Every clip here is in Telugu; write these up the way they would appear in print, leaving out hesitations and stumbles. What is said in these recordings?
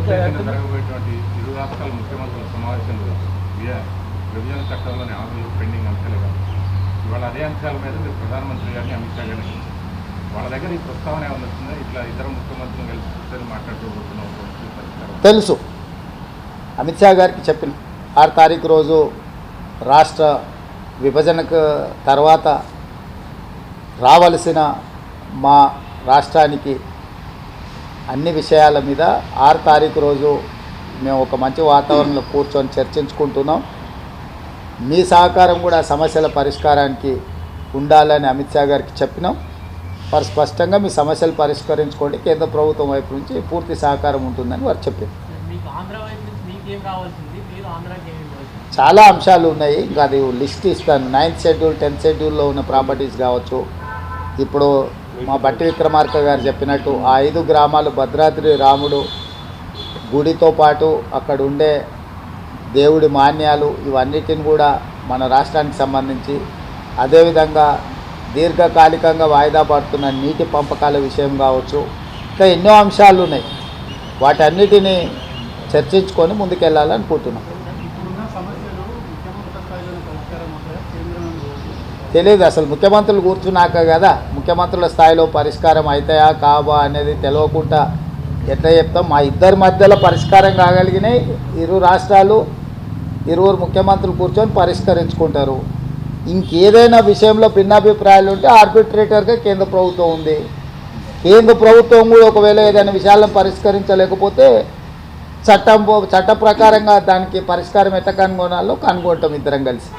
జరగబోయేటువంటి ఇరు రాష్ట్రాల ముఖ్యమంత్రుల సమావేశంలో విభజన చట్టంలోని హామీలు పెండింగ్ అంశాలే కాదు, ఇవాళ అదే అంశాల మీద మీరు ప్రధానమంత్రి గారిని అమిత్ షా గారిని వాళ్ళ దగ్గర ఈ ప్రస్తావన ఏమైనా వచ్చిందా? ఇట్లా ఇతర ముఖ్యమంత్రులు కలిసి కూర్చొని మాట్లాడుకోబోతున్నాం తెలుసు. అమిత్ షా గారికి చెప్పిన 6 తారీఖు రోజు రాష్ట్ర విభజనకు తర్వాత రావలసిన మా రాష్ట్రానికి అన్ని విషయాల మీద 6 తారీఖు రోజు మేము ఒక మంచి వాతావరణంలో కూర్చొని చర్చించుకుంటున్నాం. మీ సహకారం కూడా సమస్యల పరిష్కారానికి ఉండాలని అమిత్ షా గారికి చెప్పినాం. వారు స్పష్టంగా మీ సమస్యలు పరిష్కరించుకోండి, కేంద్ర ప్రభుత్వం వైపు నుంచి పూర్తి సహకారం ఉంటుందని వారు చెప్పారు. చాలా అంశాలు ఉన్నాయి, ఇంకా అది లిస్ట్ ఇస్తాను. 9th షెడ్యూల్ 10th షెడ్యూల్లో ఉన్న ప్రాపర్టీస్ కావచ్చు, ఇప్పుడు మా బట్టి విక్రమార్క గారు చెప్పినట్టు ఆ 5 గ్రామాలు భద్రాద్రి రాముడు గుడితో పాటు అక్కడ ఉండే దేవుడి మాన్యాలు ఇవన్నిటిని కూడా మన రాష్ట్రానికి సంబంధించి, అదేవిధంగా దీర్ఘకాలికంగా వాయిదా పడుతున్న నీటి పంపకాల విషయం కావచ్చు, ఇంకా ఎన్నో అంశాలు ఉన్నాయి. వాటన్నిటిని చర్చించుకొని ముందుకెళ్ళాలనుకుంటున్నాం. తెలియదు అసలు, ముఖ్యమంత్రులు కూర్చున్నాక కదా ముఖ్యమంత్రుల స్థాయిలో పరిష్కారం అవుతాయా కావా అనేది తెలియకుండా ఎట్లా చెప్తాం. మా ఇద్దరి మధ్యలో పరిష్కారం కాగలిగినాయి. ఇరు రాష్ట్రాలు 20 ముఖ్యమంత్రులు కూర్చొని పరిష్కరించుకుంటారు. ఇంకేదైనా విషయంలో భిన్నాభిప్రాయాలు ఉంటే ఆర్బిట్రేటర్గా కేంద్ర ప్రభుత్వం ఉంది. కేంద్ర ప్రభుత్వం కూడా ఒకవేళ ఏదైనా విషయాలను పరిష్కరించలేకపోతే చట్ట ప్రకారంగా దానికి పరిష్కారం ఎట్లా కనుగొనాలో కనుగొంటాం ఇద్దరం కలిసి.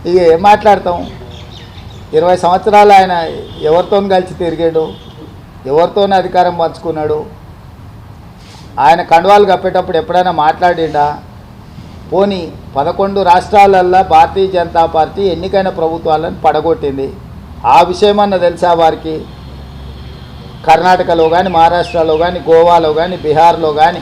ఇక ఏం మాట్లాడతాం? 20 సంవత్సరాలు ఆయన ఎవరితో కలిసి తిరిగాడు, ఎవరితోనే అధికారం పంచుకున్నాడు. ఆయన కండువాలు కప్పేటప్పుడు ఎప్పుడైనా మాట్లాడిండా? పోనీ 11 రాష్ట్రాలల్లో భారతీయ జనతా పార్టీ ఎన్నికైన ప్రభుత్వాలను పడగొట్టింది. ఆ విషయమన్నా తెలుసా వారికి? కర్ణాటకలో కానీ, మహారాష్ట్రలో కానీ, గోవాలో కానీ, బీహార్లో కానీ,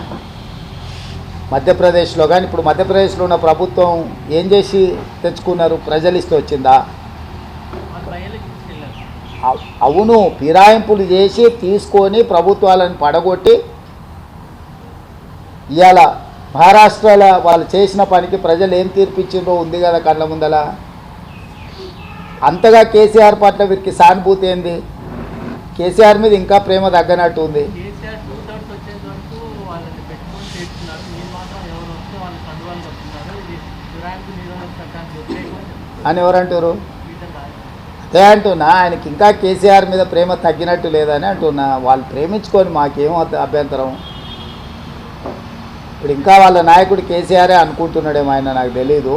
మధ్యప్రదేశ్లో కానీ, ఇప్పుడు మధ్యప్రదేశ్లో ఉన్న ప్రభుత్వం ఏం చేసి తెచ్చుకున్నారు? ప్రజలు ఇస్తే వచ్చిందా? అవును, ఫిరాయింపులు చేసి తీసుకొని ప్రభుత్వాలను పడగొట్టి ఇవాళ మహారాష్ట్రలో వాళ్ళు చేసిన పనికి ప్రజలు ఏం తీర్పిచ్చిండ్రో ఉంది కదా కళ్ళ ముందల. అంతగా కేసీఆర్ పట్ల వీరికి సానుభూతి ఏంది? కేసీఆర్ మీద ఇంకా ప్రేమ తగ్గనట్టు ఉంది. అని ఎవరంటారు? అదే అంటున్నా, ఆయనకి ఇంకా కేసీఆర్ మీద ప్రేమ తగ్గినట్టు లేదని అంటున్నా. వాళ్ళు ప్రేమించుకొని మాకేమో అభ్యంతరం. ఇప్పుడు ఇంకా వాళ్ళ నాయకుడు కేసీఆరే అనుకుంటున్నాడేమో ఆయన, నాకు తెలీదు.